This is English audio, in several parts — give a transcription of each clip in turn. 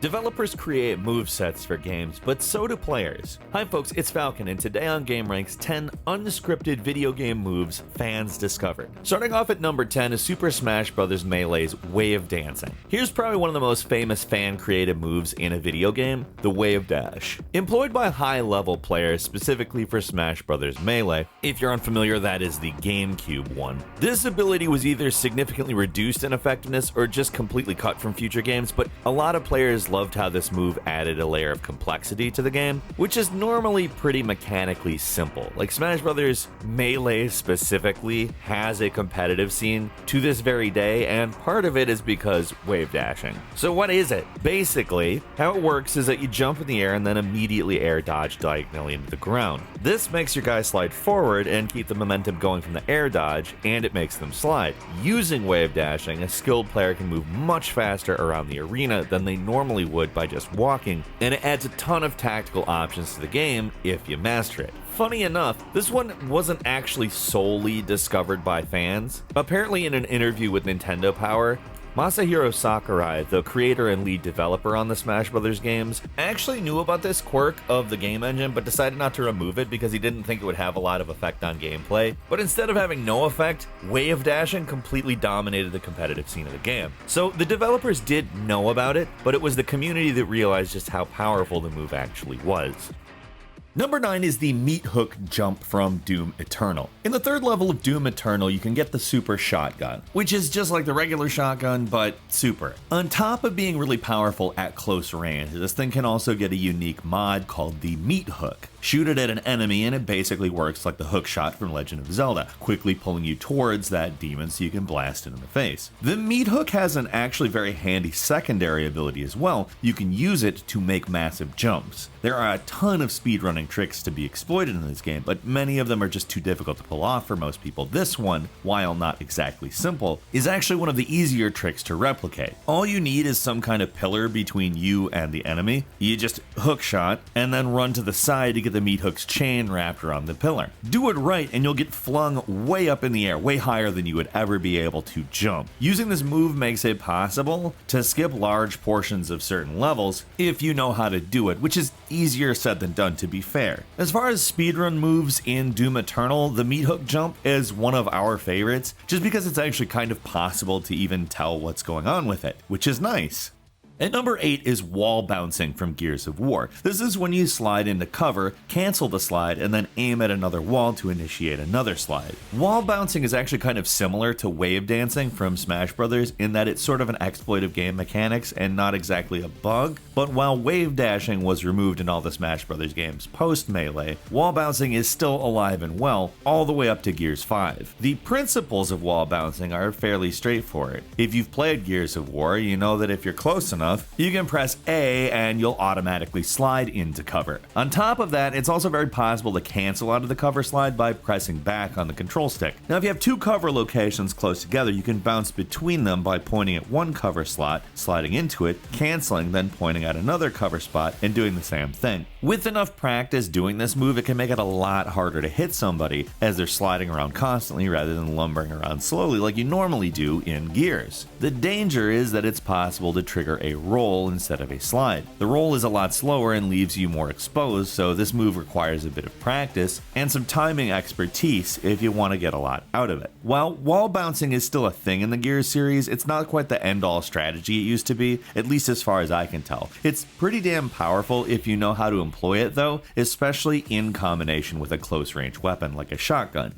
Developers create movesets for games, but so do players. Hi folks, it's Falcon, and today on gameranx, 10 unscripted video game moves fans discovered. Starting off at number 10 is Super Smash Bros. Melee's Wave Dancing. Here's probably one of the most famous fan-created moves in a video game, the Wave Dash. Employed by high-level players specifically for Smash Bros. Melee, if you're unfamiliar, that is the GameCube one. This ability was either significantly reduced in effectiveness or just completely cut from future games, but a lot of players loved how this move added a layer of complexity to the game, which is normally pretty mechanically simple. Like Smash Bros. Melee specifically has a competitive scene to this very day, and part of it is because wave dashing. So what is it? Basically, how it works is that you jump in the air and then immediately air dodge diagonally into the ground. This makes your guy slide forward and keep the momentum going from the air dodge, and it makes them slide. Using wave dashing, a skilled player can move much faster around the arena than they normally would by just walking, and it adds a ton of tactical options to the game if you master it. Funny enough, this one wasn't actually solely discovered by fans. Apparently in an interview with Nintendo Power, Masahiro Sakurai, the creator and lead developer on the Smash Bros. Games, actually knew about this quirk of the game engine but decided not to remove it because he didn't think it would have a lot of effect on gameplay. But instead of having no effect, wave dashing completely dominated the competitive scene of the game. So the developers did know about it, but it was the community that realized just how powerful the move actually was. Number 9 is the meat hook jump from Doom Eternal. In the third level of Doom Eternal, you can get the super shotgun, which is just like the regular shotgun, but super. On top of being really powerful at close range, this thing can also get a unique mod called the meat hook. Shoot it at an enemy and it basically works like the hook shot from Legend of Zelda, quickly pulling you towards that demon so you can blast it in the face. The meat hook has an actually very handy secondary ability as well. You can use it to make massive jumps. There are a ton of speedrunning tricks to be exploited in this game, but many of them are just too difficult to pull off for most people. This one, while not exactly simple, is actually one of the easier tricks to replicate. All you need is some kind of pillar between you and the enemy. You just hook shot and then run to the side to get the meat hook's chain wrapped around the pillar. Do it right and you'll get flung way up in the air, way higher than you would ever be able to jump. Using this move makes it possible to skip large portions of certain levels if you know how to do it, which is easier said than done, to be fair. As far as speedrun moves in Doom Eternal, the meat hook jump is one of our favorites, just because it's actually kind of possible to even tell what's going on with it, which is nice. At number 8 is wall bouncing from Gears of War. This is when you slide into cover, cancel the slide, and then aim at another wall to initiate another slide. Wall bouncing is actually kind of similar to wave dancing from Smash Bros. In that it's sort of an exploit of game mechanics and not exactly a bug, but while wave dashing was removed in all the Smash Bros. Games post-Melee, wall bouncing is still alive and well, all the way up to Gears 5. The principles of wall bouncing are fairly straightforward. If you've played Gears of War, you know that if you're close enough, you can press A and you'll automatically slide into cover. On top of that, it's also very possible to cancel out of the cover slide by pressing back on the control stick. Now, if you have two cover locations close together, you can bounce between them by pointing at one cover slot, sliding into it, canceling, then pointing at another cover spot, and doing the same thing. With enough practice doing this move, it can make it a lot harder to hit somebody as they're sliding around constantly rather than lumbering around slowly like you normally do in Gears. The danger is that it's possible to trigger a roll instead of a slide. The roll is a lot slower and leaves you more exposed, so this move requires a bit of practice and some timing expertise if you want to get a lot out of it. While wall bouncing is still a thing in the Gears series, it's not quite the end-all strategy it used to be, at least as far as I can tell. It's pretty damn powerful if you know how to employ it though, especially in combination with a close-range weapon like a shotgun.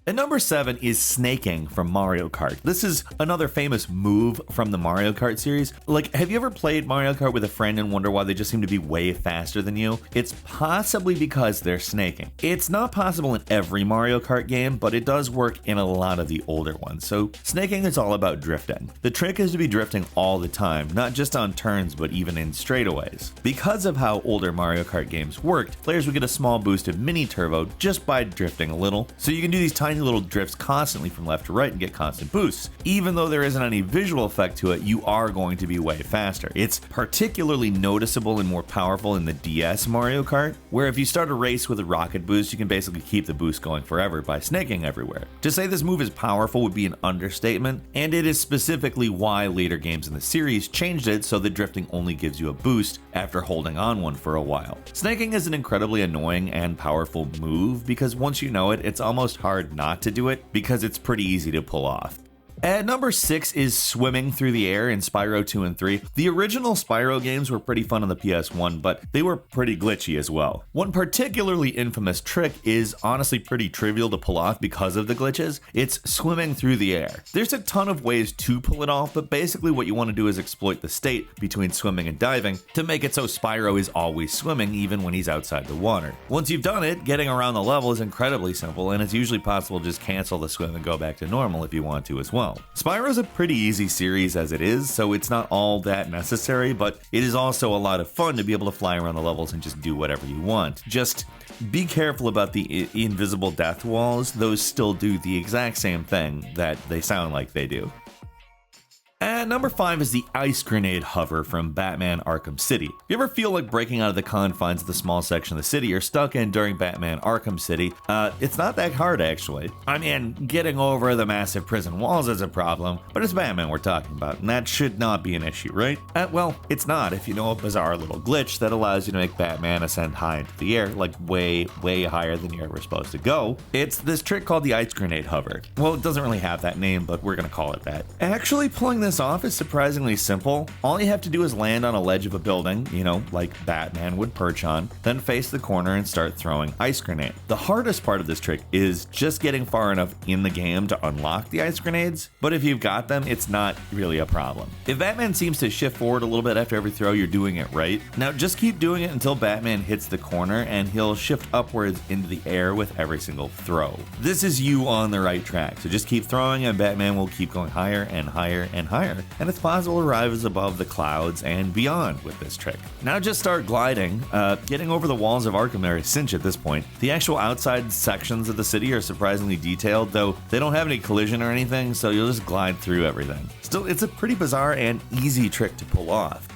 At number 7 is snaking from Mario Kart. This is another famous move from the Mario Kart series. Like, have you ever played Mario Kart with a friend and wonder why they just seem to be way faster than you? It's possibly because they're snaking. It's not possible in every Mario Kart game, but it does work in a lot of the older ones. So snaking is all about drifting. The trick is to be drifting all the time, not just on turns, but even in straightaways. Because of how older Mario Kart games worked, players would get a small boost of mini turbo just by drifting a little. So you can do these tiny tiny little drifts constantly from left to right and get constant boosts. Even though there isn't any visual effect to it, you are going to be way faster. It's particularly noticeable and more powerful in the DS Mario Kart, where if you start a race with a rocket boost, you can basically keep the boost going forever by snaking everywhere. To say this move is powerful would be an understatement, and it is specifically why later games in the series changed it so that drifting only gives you a boost after holding on one for a while. Snaking is an incredibly annoying and powerful move because once you know it, it's almost hard not to do it because it's pretty easy to pull off. At number 6 is swimming through the air in Spyro 2 and 3. The original Spyro games were pretty fun on the PS1, but they were pretty glitchy as well. One particularly infamous trick is honestly pretty trivial to pull off because of the glitches. It's swimming through the air. There's a ton of ways to pull it off, but basically what you want to do is exploit the state between swimming and diving to make it so Spyro is always swimming even when he's outside the water. Once you've done it, getting around the level is incredibly simple, and it's usually possible to just cancel the swim and go back to normal if you want to as well. Spyro's a pretty easy series as it is, so it's not all that necessary, but it is also a lot of fun to be able to fly around the levels and just do whatever you want. Just be careful about the invisible death walls. Those still do the exact same thing that they sound like they do. At number 5 is the ice grenade hover from Batman Arkham City. If you ever feel like breaking out of the confines of the small section of the city you're stuck in during Batman Arkham City, it's not that hard actually. I mean, getting over the massive prison walls is a problem, but it's Batman we're talking about, and that should not be an issue, right? Well, it's not if you know a bizarre little glitch that allows you to make Batman ascend high into the air, like way higher than you're ever supposed to go. It's this trick called the ice grenade hover. Well, it doesn't really have that name, but we're gonna call it that. Actually, pulling this off is surprisingly simple. All you have to do is land on a ledge of a building, like Batman would perch on, then face the corner and start throwing ice grenade. The hardest part of this trick is just getting far enough in the game to unlock the ice grenades, but if you've got them, it's not really a problem. If Batman seems to shift forward a little bit after every throw, you're doing it right. Now just keep doing it until Batman hits the corner and he'll shift upwards into the air with every single throw. This is you on the right track, so just keep throwing and Batman will keep going higher and higher and higher, and it's possible to rise above the clouds and beyond with this trick. Now just start gliding. Getting over the walls of Arkham are a cinch at this point. The actual outside sections of the city are surprisingly detailed, though they don't have any collision or anything, so you'll just glide through everything. Still, it's a pretty bizarre and easy trick to pull off.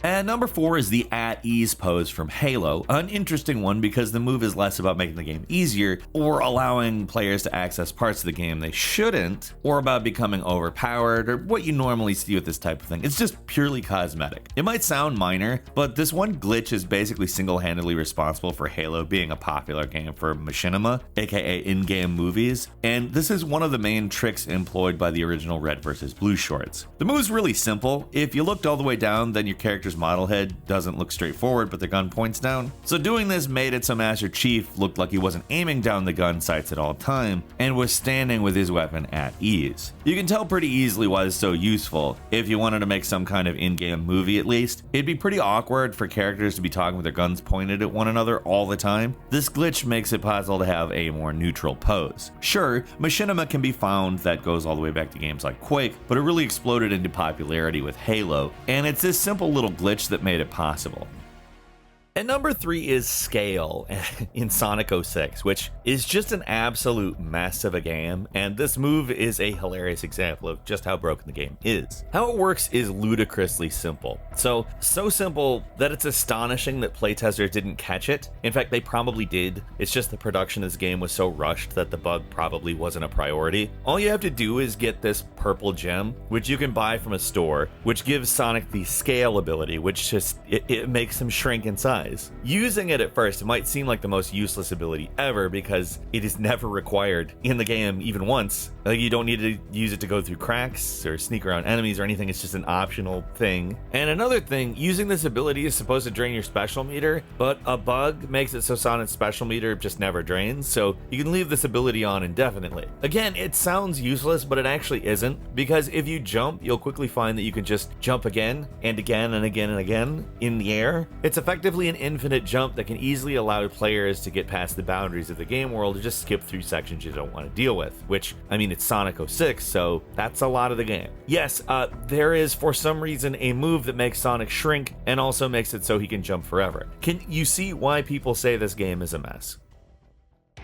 And number 4 is the at ease pose from Halo, an interesting one because the move is less about making the game easier or allowing players to access parts of the game they shouldn't, or about becoming overpowered or what you normally see with this type of thing. It's just purely cosmetic. It might sound minor, but this one glitch is basically single-handedly responsible for Halo being a popular game for machinima, aka in-game movies, and this is one of the main tricks employed by the original Red vs. Blue shorts. The move's really simple. If you looked all the way down, then your character's model head doesn't look straightforward, but the gun points down. So doing this made it so Master Chief looked like he wasn't aiming down the gun sights at all time and was standing with his weapon at ease. You can tell pretty easily why this is so useful. If you wanted to make some kind of in-game movie at least, it'd be pretty awkward for characters to be talking with their guns pointed at one another all the time. This glitch makes it possible to have a more neutral pose. Sure, machinima can be found that goes all the way back to games like Quake, but it really exploded into popularity with Halo, and it's this simple little glitch that made it possible. And number 3 is Scale in Sonic 06, which is just an absolute mess of a game, and this move is a hilarious example of just how broken the game is. How it works is ludicrously simple. So simple that it's astonishing that playtesters didn't catch it. In fact, they probably did. It's just the production of this game was so rushed that the bug probably wasn't a priority. All you have to do is get this purple gem, which you can buy from a store, which gives Sonic the Scale ability, which just, it makes him shrink in size. Using it at first, it might seem like the most useless ability ever because it is never required in the game even once. Like, you don't need to use it to go through cracks or sneak around enemies or anything. It's just an optional thing. And another thing, using this ability is supposed to drain your special meter, but a bug makes it so Sonic's special meter just never drains, so you can leave this ability on indefinitely. Again, it sounds useless, but it actually isn't, because if you jump, you'll quickly find that you can just jump again and again and again and again in the air. It's effectively an infinite jump that can easily allow players to get past the boundaries of the game world and just skip through sections you don't want to deal with, which, I mean, it's Sonic 06, so that's a lot of the game. Yes, there is, for some reason, a move that makes Sonic shrink and also makes it so he can jump forever. Can you see why people say this game is a mess?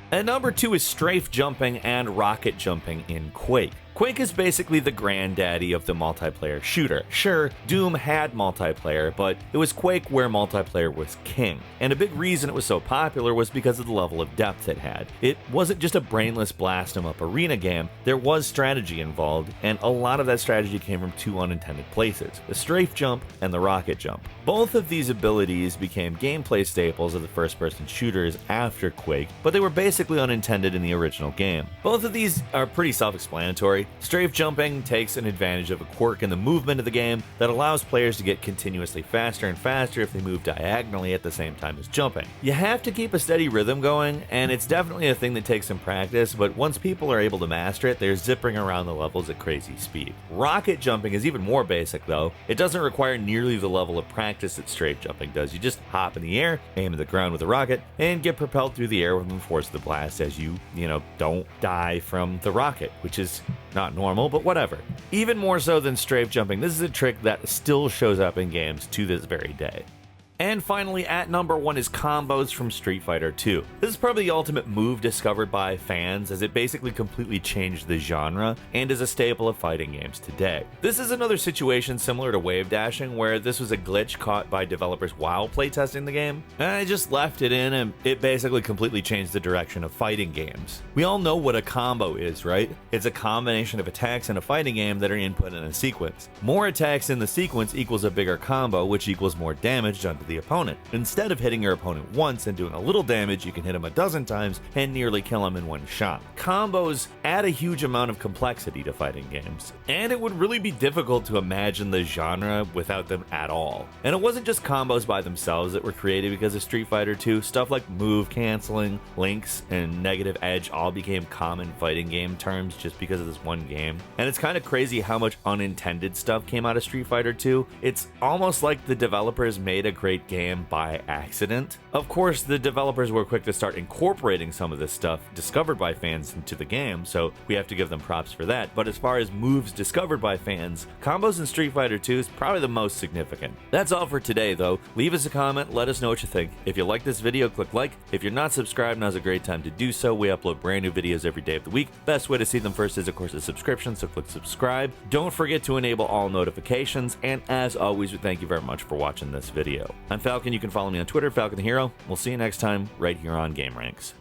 At number 2 is strafe jumping and rocket jumping in Quake. Quake is basically the granddaddy of the multiplayer shooter. Sure, Doom had multiplayer, but it was Quake where multiplayer was king. And a big reason it was so popular was because of the level of depth it had. It wasn't just a brainless blast 'em up arena game, there was strategy involved, and a lot of that strategy came from two unintended places, the strafe jump and the rocket jump. Both of these abilities became gameplay staples of the first-person shooters after Quake, but they were basically unintended in the original game. Both of these are pretty self-explanatory. Strafe jumping takes an advantage of a quirk in the movement of the game that allows players to get continuously faster and faster if they move diagonally at the same time as jumping. You have to keep a steady rhythm going, and it's definitely a thing that takes some practice, but once people are able to master it, they're zipping around the levels at crazy speed. Rocket jumping is even more basic though. It doesn't require nearly the level of practice that strafe jumping does. You just hop in the air, aim at the ground with a rocket, and get propelled through the air with the force of the blast as you don't die from the rocket, which is not normal, but whatever. Even more so than strafe jumping, this is a trick that still shows up in games to this very day. And finally, at number 1 is combos from Street Fighter 2. This is probably the ultimate move discovered by fans, as it basically completely changed the genre and is a staple of fighting games today. This is another situation similar to wave dashing, where this was a glitch caught by developers while playtesting the game, and I just left it in, and it basically completely changed the direction of fighting games. We all know what a combo is, right? It's a combination of attacks in a fighting game that are input in a sequence. More attacks in the sequence equals a bigger combo, which equals more damage done to the opponent. Instead of hitting your opponent once and doing a little damage, you can hit him a dozen times and nearly kill him in one shot. Combos add a huge amount of complexity to fighting games, and it would really be difficult to imagine the genre without them at all. And it wasn't just combos by themselves that were created because of Street Fighter 2. Stuff like move canceling, links, and negative edge all became common fighting game terms just because of this one game. And it's kind of crazy how much unintended stuff came out of Street Fighter 2. It's almost like the developers made a great game by accident. Of course, the developers were quick to start incorporating some of this stuff discovered by fans into the game, so we have to give them props for that. But as far as moves discovered by fans, combos in Street Fighter 2 is probably the most significant. That's all for today though. Leave us a comment, let us know what you think. If you like this video, click like. If you're not subscribed, now's a great time to do so. We upload brand new videos every day of the week. Best way to see them first is of course a subscription, so click subscribe. Don't forget to enable all notifications, and as always, we thank you very much for watching this video. I'm Falcon. You can follow me on Twitter, Falcon the Hero. We'll see you next time right here on GameRanx.